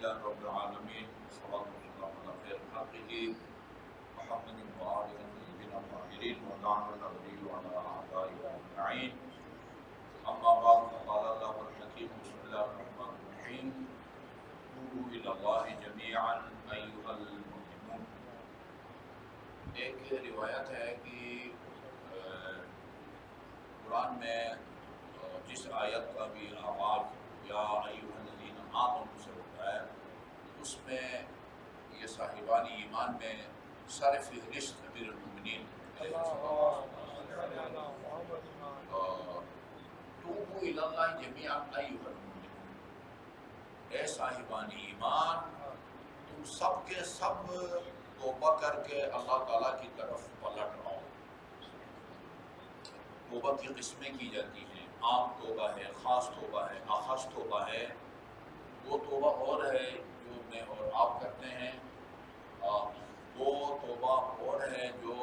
لله رب العالمين والصلاة والسلام على خير خلقه محمد وآله الطيبين الطاهرين ولعنة الأبدين وعلى أعدائه أجمعين. أما بعد فقال الله الحكيم بسم الله الرحمن الرحيم توبوا إلى الله جميعا أيها المؤمنون. ایک روایت ہے کہ قرآن میں جس آیت کا بھی آغاز یا ایھا الذین آمنوا سے ہوتا ہے اس میں یہ صاحبان ایمان میں سر فہرست امیر المؤمنین توبوا الی اللہ جمیعا ایھا المؤمنون، اے صاحبان ایمان تم سب کے سب توبہ کر کے اللہ تعالیٰ کی طرف پلٹ آؤ۔ توبہ کی قسمیں کی جاتی ہیں، عام توبہ ہے، خاص توبہ ہے، اخص توبہ ہے۔ وہ توبہ اور ہے جو میں اور آپ کرتے ہیں، وہ توبہ اور ہے جو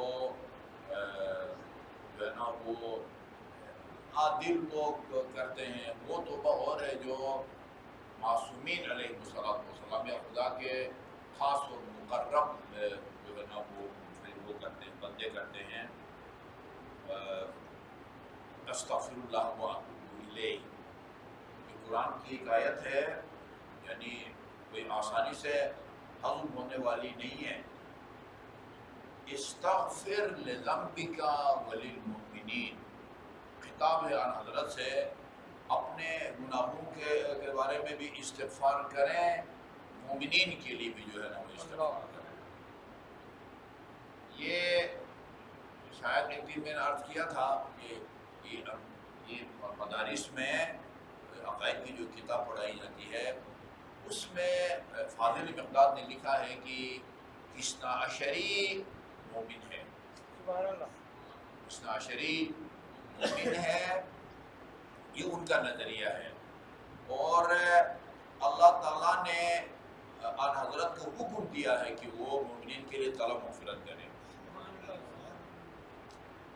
ہے نا وہ عادل لوگ کرتے ہیں، وہ توبہ اور ہے جو معصومین علیہ السلام یا خدا کے خاص اور مقرب جو ہے نا وہ کرتے ہیں، بندے کرتے ہیں۔ استغفر اللہ واتوب الیہ، یہ قرآن کی ایک آیت ہے، یعنی کوئی آسانی سے ہضم ہونے والی نہیں ہے۔ استغفر لذنبک وللمؤمنین، خطاب ہے آن حضرت سے، اپنے گناہوں کے بارے میں بھی استغفار کریں، مومنین کے لیے بھی جو ہے نا وہ استغفار کریں۔ یہ شاید ایک دن میں نے عرض کیا تھا کہ یہ مدارس میں عقائد کی جو کتاب پڑھائی جاتی ہے اس میں فاضل مقداد نے لکھا ہے کہ اثنا عشری مومن ہے، اثنا عشری مومن ہے، یہ ان کا نظریہ ہے۔ اور اللہ تعالیٰ نے آن حضرت کو حکم دیا ہے کہ وہ مومنین کے لیے طلب مغفرت کریں۔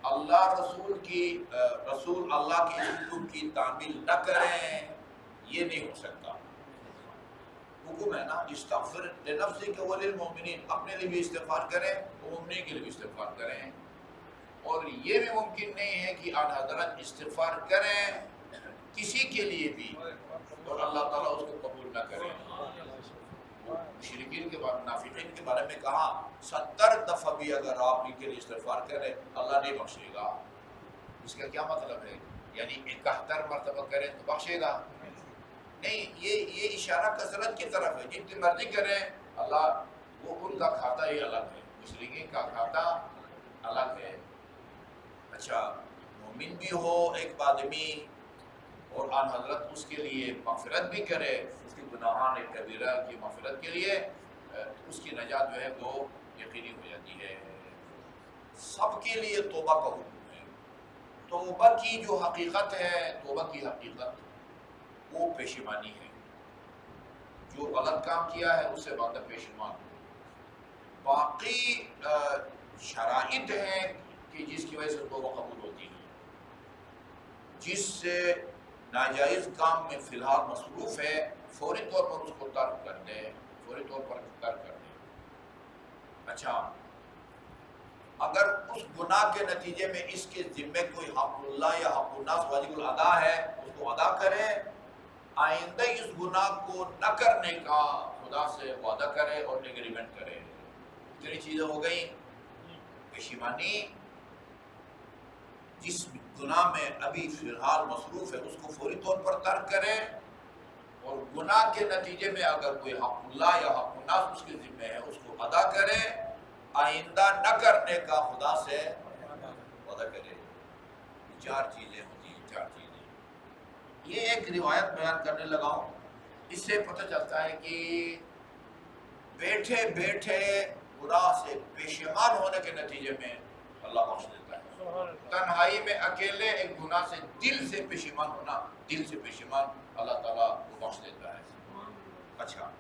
اللہ رسول اللہ کے حکم کی تعمیل نہ کریں، یہ نہیں ہو سکتا۔ حکم ہے نا استغفر لنفسک وللمؤمنین، اپنے لیے بھی استغفار کریں اور مومنین کے لیے بھی استغفار کریں۔ اور یہ بھی ممکن نہیں ہے کہ آن حضرت استغفار کریں کسی کے لیے بھی اور اللہ تعالیٰ اس کو قبول نہ کریں۔ مشرکین کے بارے، منافقین کے بارے میں کہا 70 دفعہ بھی اگر آپ ان کے لیے استغفار کریں اللہ نہیں بخشے گا۔ اس کا کیا مطلب ہے؟ یعنی 71 مرتبہ کریں تو بخشے گا؟ نہیں، یہ اشارہ کثرت کی طرف ہے۔ جتنی مرضی کریں اللہ، وہ ان کا کھاتا ہی الگ ہے، مشرکین کا کھاتا الگ ہے۔ اچھا، مومن بھی ہو ایک آدمی اور آن حضرت اس کے لیے مغفرت بھی کرے، اس کے گناہان کبیرہ کی مغفرت کے لیے، اس کی نجات جو ہے وہ یقینی ہو جاتی ہے۔ سب کے لیے توبہ کا حکم ہے۔ توبہ کی جو حقیقت ہے، توبہ کی حقیقت وہ پشیمانی ہے۔ جو غلط کام کیا ہے اس سے بندہ پشیمان ہو۔ باقی شرائط ہیں کہ جس کی وجہ سے توبہ قبول ہوتی ہے۔ جس سے ناجائز کام میں فی الحال مصروف ہے، فوری طور پر اس کو ترک کر دیں، فوری طور پر ترک کر دیں۔ اچھا، اگر اس گناہ کے نتیجے میں اس کے ذمے کوئی حق اللہ یا حق الناس واجب الادا ہے، اس کو ادا کرے، آئندہ اس گناہ کو نہ کرنے کا خدا سے وعدہ کرے اور ایگریمنٹ کرے۔ اتنی چیزیں ہو گئیں۔ پشیمانی، جس گناہ میں ابھی فی الحال مصروف ہے اس کو فوری طور پر ترک کرے، اور گناہ کے نتیجے میں اگر کوئی حق اللہ یا حق الناس اس کے ذمہ ہے اس کو ادا کرے، آئندہ نہ کرنے کا خدا سے وعدہ کرے۔ چار چیزیں ہوتی ہیں، چار چیزیں۔ یہ ایک روایت بیان کرنے لگا ہوں، اس سے پتہ چلتا ہے کہ بیٹھے بیٹھے گناہ سے پشیمان ہونے کے نتیجے میں اللہ بخش دیتا ہے۔ تنہائی میں اکیلے ایک گناہ سے دل سے پشیمان ہونا، دل سے پشیمان، اللہ تعالیٰ کو بخش دیتا ہے۔ اچھا،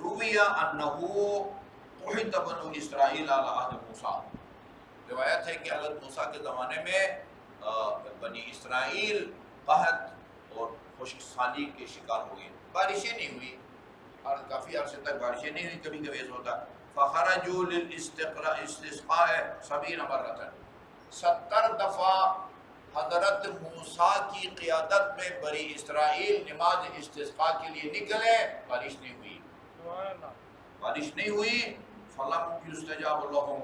رویہ انہ قحط بنو اسرائیل علی عہد موسیٰ، روایت ہے کہ حضرت موسیٰ کے زمانے میں بنی اسرائیل قحط اور خشک سالی کے شکار ہوئے، بارشیں نہیں ہوئی، اور کافی عرصے تک بارشیں نہیں ہوئی، کبھی کبھی ایسا ہوتا. فخرجوا للاستسقاء 70 مرة، 70 دفعہ حضرت موسیٰ کی قیادت میں بنی اسرائیل نماز استسقاء کے لیے نکلے، بارش نہیں ہوئی. بارش نہیں ہوئی. فلم یستجاب لهم،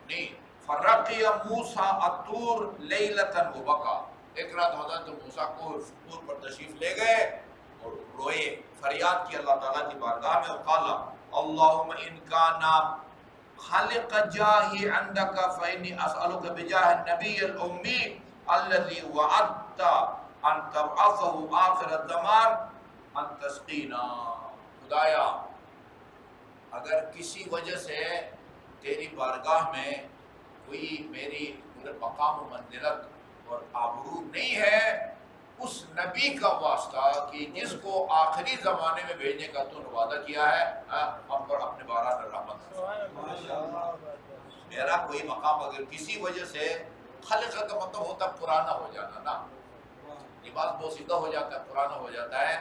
نہیں. فرقی موسیٰ الطور لیلۃ وبکا، ایک رات حضرت موسیٰ کو طور پر تشریف لے گئے اور روئے، فریاد کی اللہ تعالیٰ کی بارگاہ میں. وقال اللہم ان کان خلق جاہی عندک فإنی اسألک بجاہ النبی الأمی الذی وعدت ان تبعثه آخر الزمان ان تسقینا. خدایا اگر کسی وجہ سے تیری بارگاہ میں کوئی میری مقام و منزلت اور آبرو نہیں ہے، اس نبی کا واسطہ کہ جس کو آخری زمانے میں بھیجنے کا تو نے وعدہ کیا ہے، ہم پر اپنے باران رحمت. میرا کوئی مقام اگر کسی وجہ سے، خلق کا مطلب ہوتا پرانا ہو جانا نا، لباس بوسیدہ ہو جاتا ہے، پرانا ہو جاتا ہے.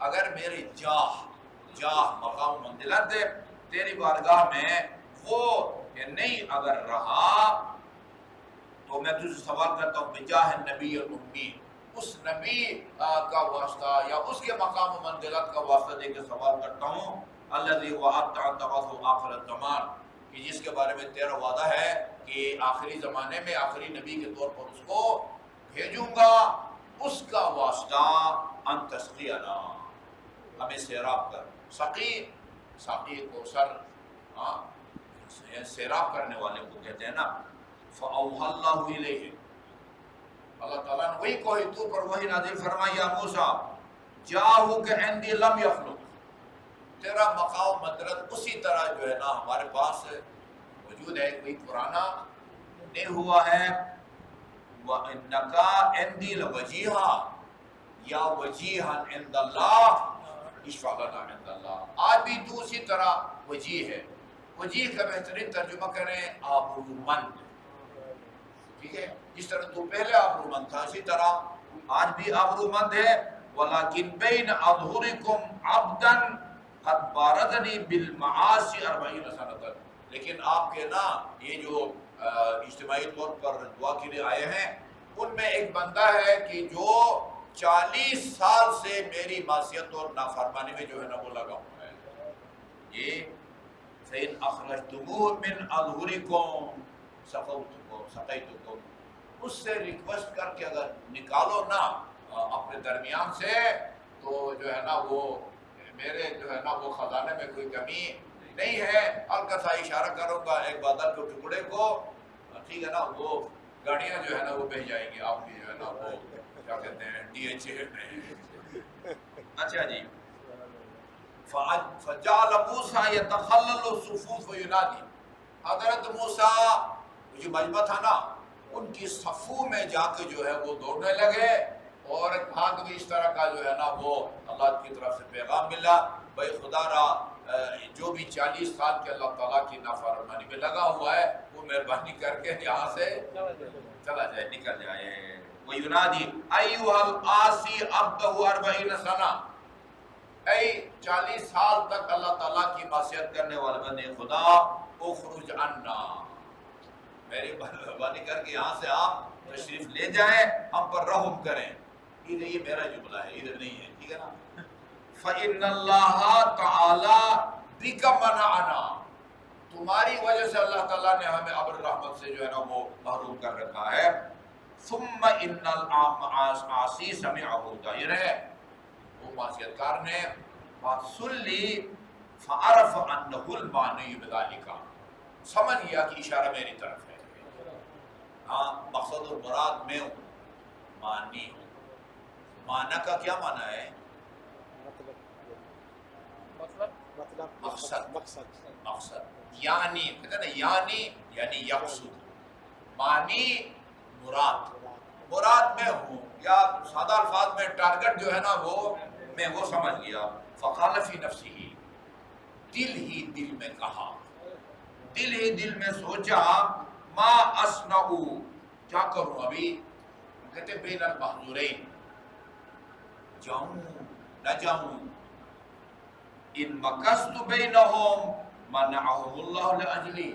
اگر میری جاہ مقام و منزلت تیری بارگاہ میں وہ نہیں اگر رہا، تو میں تجھ سے سوال کرتا ہوں بجاہ النبی الامی، اس نبی کا واسطہ یا اس کے مقام و منزلت کا واسطہ دے کے سوال کرتا ہوں. الذی وعدت ان تبعثه آخر الزمان، کہ جس کے بارے میں تیرا وعدہ ہے کہ آخری زمانے میں آخری نبی کے طور پر اس کو بھیجوں گا، اس کا واسطہ ان تسقینا، ہمیں سیراب کر. ساقی کو سیراب کرنے والے کو کہتے ہیں نا. فَأَوْحَى اللَّهُ إِلَيْهِ، اللہ تعالیٰ نے وہی کوئی تو پر وہی نازل فرمائی. یا موسیٰ جاؤک عندی لم یخلق، تیرا مقام مدرت اسی طرح جو ہے نا ہمارے پاس موجود ہے، کوئی پرانا نہیں ہوا ہے. وَإِنَّكَ عِنْدِي لَوَجِيهًا یا وَجِيهًا عِنْدَ اللَّهِ اشفع لنا عند اللہ. آج بھی تو اسی طرح وجیہ ہے. وجیہ کا بہترین ترجمہ کریں آبرومند، ٹھیک ہے. جس طرح تو پہلے آبرومند تھا اسی طرح آج بھی آبرومند ہے. وَلَكِنْ بَيْنَ أَظْهُرِكُمْ عَبْدًا قَدْ بَارَزَنِي بِالْمَعَاصِ 40 سَنَةً، لیکن آپ کے نا یہ جو اجتماعی طور پر دعا کے لیے آئے ہیں، ان میں ایک بندہ ہے کہ جو 40 سال سے میری معصیت اور نافرمانی میں جو ہے نا وہ لگا ہوا ہے. یہ فَإِنْ أَخْرَجْتُمُوهُ مِنْ أَظْهُرِكُمْ سَقَيْتُكُمْ، اس سے ریکویسٹ کر کے اگر نکالو نا اپنے درمیان سے، تو جو ہے نا وہ میرے جو ہے نا وہ خزانے میں کوئی کمی نہیں ہے. ہلکا سا اشارہ کروں گا ایک بادل کے ٹکڑے کو، ٹھیک ہے نا، وہ گاڑیاں جو ہے نا وہ بھیج جائیں گی آپ کی جو ہے نا وہ کیا کہتے ہیں DHA میں. اچھا جی. فَجَعَلَ مُوسَىٰ يَتَخَلَّلُ الصُّفُوفَ وَيُنَادِي، حضرت موسیٰ جو مجمع تھا نا ان کی صفوں میں جا کے جو ہے وہ دوڑنے لگے، اور بھاگ بھی اس طرح کا جو ہے نا وہ اللہ کی طرف سے پیغام ملا. بھائی خدا را جو بھی 40 سال کے اللہ تعالیٰ کی نافرمانی میں لگا ہوا ہے وہ مہربانی کر کے یہاں سے چلا جائے، نکل جائے. وَيُنَادِي أَيُّهَا الْعَاصِي عَبْدَهُ 40 سَنَةً، اے 40 سال تک اللہ تعالیٰ کی معصیت کرنے والے بندے خدا، اخرج عنا، میری مہربانی کر کے یہاں سے آپ تشریف لے جائیں، ہم پر رحم کریں. یہ میرا جملہ ہے، ادھر نہیں ہے، ٹھیک ہے نا. فَإِنَّ اللَّهَ تَعَالَى بِكَ مَنَعَنَا، تمہاری وجہ سے اللہ تعالیٰ نے ہمیں ابر رحمت سے جو ہے نا وہ محروم کر رکھا ہے. ثُمَّ إِنَّ الْعَاصِي سَمِعَهُ، ظاہر ہے وہ معصیت کار نے بات سن لی. فَعَرَفَ أَنَّهُ الْمَعْنِيُّ بِذَلِكَ، سمجھ گیا کہ اشارہ میری طرف ہے. ہاں، مقصد اور مراد میں ہوں، معنی ہوں. معنی کا کیا معنی ہے؟ مقصد یعنی کہتے ہیں یعنی یقصد. معنی مراد میں ہوں، یا سادہ الفاظ میں ٹارگٹ جو ہے نا وہ میں وہ سمجھ گیا. فقال فی نفسہ، دل ہی دل میں کہا، دل ہی دل میں سوچا، ما اصنع، کیا کروں ابھی. کہتے بین المحظورین، جاؤں نہ جاؤں. ان مکست بینہم منعہم اللہ لاجلی،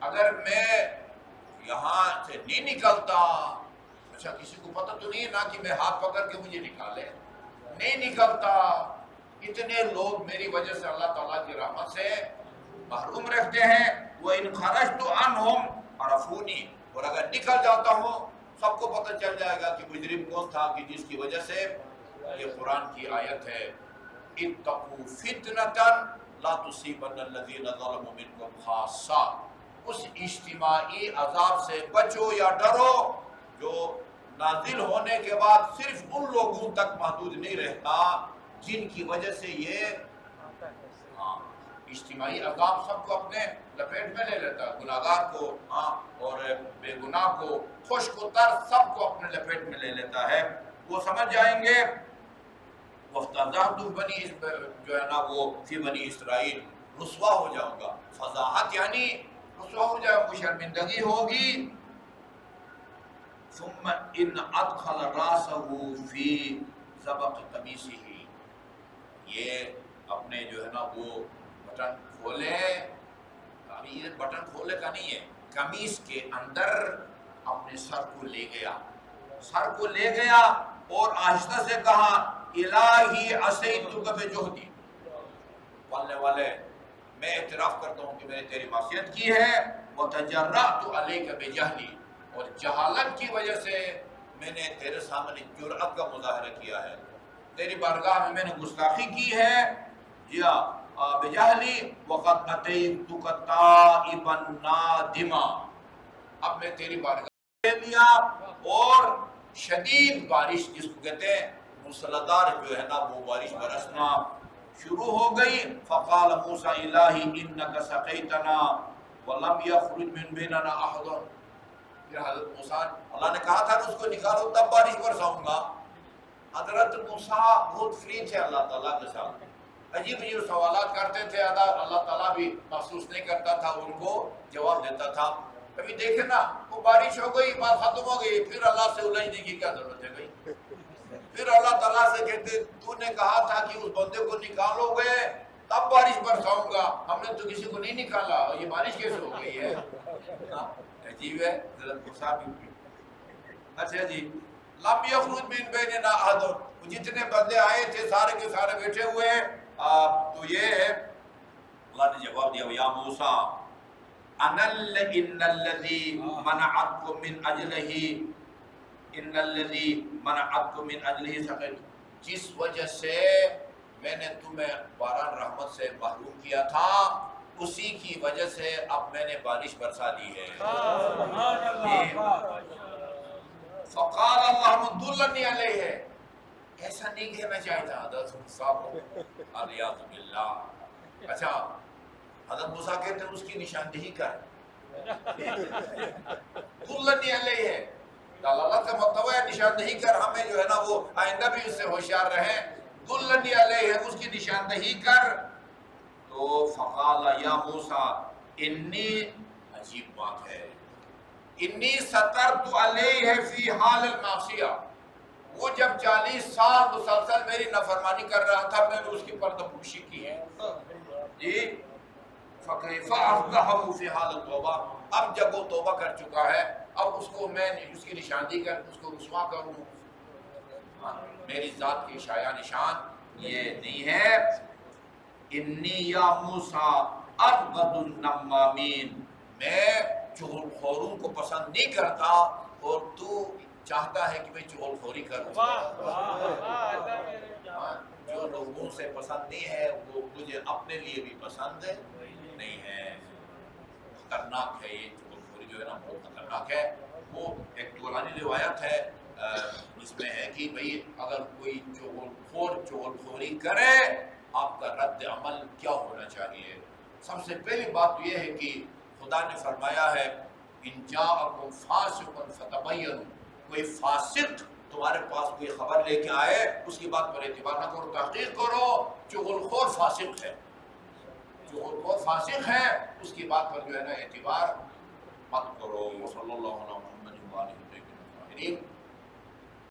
اگر میں یہاں سے نہیں نکلتا، اچھا کسی کو پتہ تو نہیں ہے نا کہ میں ہاتھ پکڑ کے مجھے نکالے، نہیں نکلتا، اتنے لوگ میری وجہ سے اللہ تعالیٰ کی رحمت سے محروم رہتے ہیں۔ وَإِنْ خَرَجْتُ عَنْهُمْ عَرَفُونِي، اور اگر نکل جاتا ہوں سب کو پتہ چل جائے گا کہ مجرم کون تھا، کہ جس کی وجہ سے یہ قرآن کی آیت ہے اتقوا فتنة لا تصيبن الذين ظلموا منكم خاصة، اس اجتماعی عذاب سے بچو یا ڈرو جو نازل ہونے کے بعد صرف ان لوگوں تک محدود نہیں رہتا جن کی وجہ سے یہ اجتماعی عذاب سب کو اپنے لپیٹ میں لے لیتا، گناہگار کو اور بے گناہ کو، خوش کو تر، سب کو اپنے لپیٹ میں لے لیتا ہے۔ وہ سمجھ جائیں گے وَافْتَضَحْتُ بنی جو ہے نا وہ فی بنی اسرائیل، رسوا ہو جاؤں گا، فضاحت یعنی رسوا ہو جاؤں گا، شرمندگی ہوگی۔ ثم ان ادخل راسه فی زبق قمیصه، یہ اپنے جو ہے نا وہ بٹن کھولے، ابھی یہ بٹن کھولے کا نہیں ہے، قمیص کے اندر اپنے سر کو لے گیا، سر کو لے گیا اور آہستہ سے کہا الہی عصیتک بجہدی، بولنے والے میں اعتراف کرتا ہوں کہ میں نے تیری معصیت کی ہے، وتجرأت علیک بجہلی، اور جہالت کی وجہ سے میں نے تیرے سامنے جرأت کا مظاہرہ کیا ہے، تیری بارگاہ میں میں نے گستاخی کی ہے، یا بجہلی وقد اتیتک تائبا نادما، اب میں تیری بارگاہ لے لیا، اور شدید بارش جس کو کہتے ہیں موسلادھار جو ہے نا وہ بارش برسنا شروع ہو گئی۔ فقال موسیٰ الہی انک سقیتنا ولم یخرج من بیننا احد، پھر حضرت موسیٰ، اللہ نے کہا تھا کہ اس کو نکالو تب بارش برساؤں گا۔ حضرت موسیٰ بہت فری تھے اللہ تعالیٰ کے ساتھ، عجیب عجیب سوالات کرتے تھے، اللہ تعالیٰ بھی محسوس نہیں کرتا تھا، ان کو جواب دیتا تھا۔ کبھی دیکھیں نا وہ بارش ہو گئی، بات ختم ہو گئی، پھر اللہ سے الجھنے کی کیا ضرورت ہے بھائی، پھر اللہ تعالیٰ سے کہتے تو نے کہا تھا کہ اس بندے کو نکالو گے تب بارش برساؤں گا، ہم نے تو کسی کو نہیں نکالا، اور یہ بارش کیسے ہو گئی ہے؟ عجیب ہے حضرت موسیٰ بھی۔ اچھا جی، لم یخرج من بیننا احد، جتنے بندے آئے تھے سارے کے سارے بیٹھے ہوئے ہیں، تو یہ ہے اللہ نے جواب دیا یا موسیٰ ان الذی منعتکم من اجلہ، ان الذی منعتکم من اجلہ سقیت، جس وجہ سے میں نے تمہیں باران رحمت سے محروم کیا تھا اسی کی وجہ سے اب میں نے بارش برسا دی ہے۔ فقال اللہم دلنی علیہ، ایسا نہیں کہنا چاہتا حضرت موسیٰ کو، الیاذ باللہ۔ اچھا حضرت موسیٰ کہتے ہیں اس کی نشاندہی کر، دلنی علیہ ہے، دلالت کا مطلب ہے نشاندہی کر، ہمیں جو ہے نا وہ آئندہ بھی اس سے ہوشیار رہیں، دلنی علیہ ہے، اس کی نشاندہی کر۔ تو فقال یا موسیٰ انی، عجیب بات ہے، انی سترت علیہ فی حال المعصیہ، وہ جب 40 سال مسلسل میری نافرمانی کر رہا تھا میں نے اس کی پردہ پوشی کی ہے جی۔ فَكَيْفَ أَفْضَحَهُ فِي حَالِ التَّوْبَةِ، اب جب وہ توبہ کر چکا ہے اب اس کو میں اس کی نشاندہی کر اس کو رسوا کروں، میری ذات کی شایع نشان یہ نہیں ہے۔ انی یا موسیٰ ابغض النمامین، میں چغل خوروں کو پسند نہیں کرتا اور تو چاہتا ہے کہ میں چغل خوری کروں، جو لوگوں سے پسند نہیں ہے وہ مجھے اپنے لیے بھی پسند نہیں ہے۔ خطرناک ہے یہ چغل خوری جو ہے نا بہت خطرناک ہے۔ وہ ایک قرآنی روایت ہے اس میں ہے کہ بھئی اگر کوئی چغل خوری کرے آپ کا رد عمل کیا ہونا چاہیے؟ سب سے پہلی بات یہ ہے کہ خدا نے فرمایا ہے ان جاءکم فاسق فتبینوا، کوئی فاسق تمہارے پاس کوئی خبر لے کے آئے اس کی بات پر اعتبار نہ کرو، تحقیق کرو، چغل خور فاسق ہے، چغل خور فاسق ہے، اس کی بات پر جو ہے نا اعتبار مت کرو۔ صلی اللہ علیہ وسلم۔